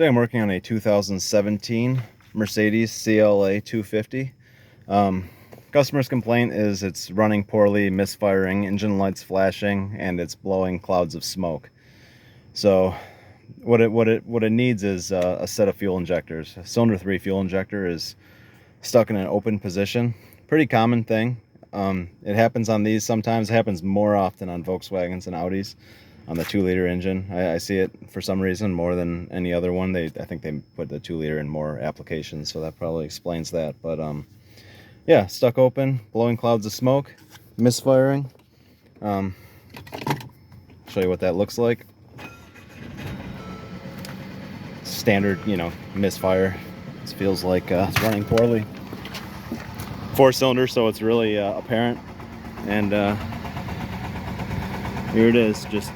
Today I'm working on a 2017 Mercedes CLA250. Customer's complaint is it's running poorly, misfiring, engine lights flashing, and it's blowing clouds of smoke. So what it needs is a set of fuel injectors. A cylinder 3 fuel injector is stuck in an open position. Pretty common thing. It happens on these sometimes. It happens more often on Volkswagens and Audis on the 2-liter engine. I see it for some reason more than any other one. I think they put the 2-liter in more applications, so that probably explains that. But yeah, stuck open, blowing clouds of smoke, misfiring. Show you what that looks like. Standard, misfire. This feels like it's running poorly. 4-cylinder, so it's really apparent. And here it is, just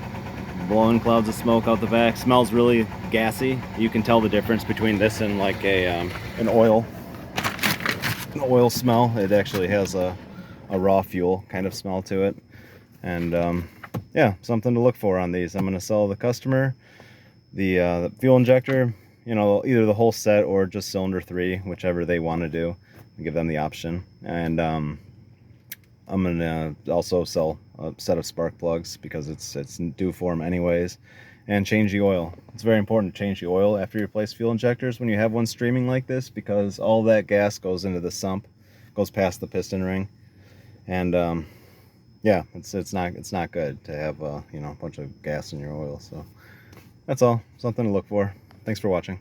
blowing clouds of smoke out the back. Smells really gassy. You can tell the difference between this and like an oil smell. It actually has a raw fuel kind of smell to it. And yeah, something to look for on these. I'm going to sell the customer the fuel injector, either the whole set or just cylinder 3, whichever they want to do. Give them the option. And I'm gonna also sell a set of spark plugs because it's due for them anyways, and change the oil. It's very important to change the oil after you replace fuel injectors when you have one streaming like this, because all that gas goes into the sump, goes past the piston ring, and yeah, it's not good to have a bunch of gas in your oil. So that's all, something to look for. Thanks for watching.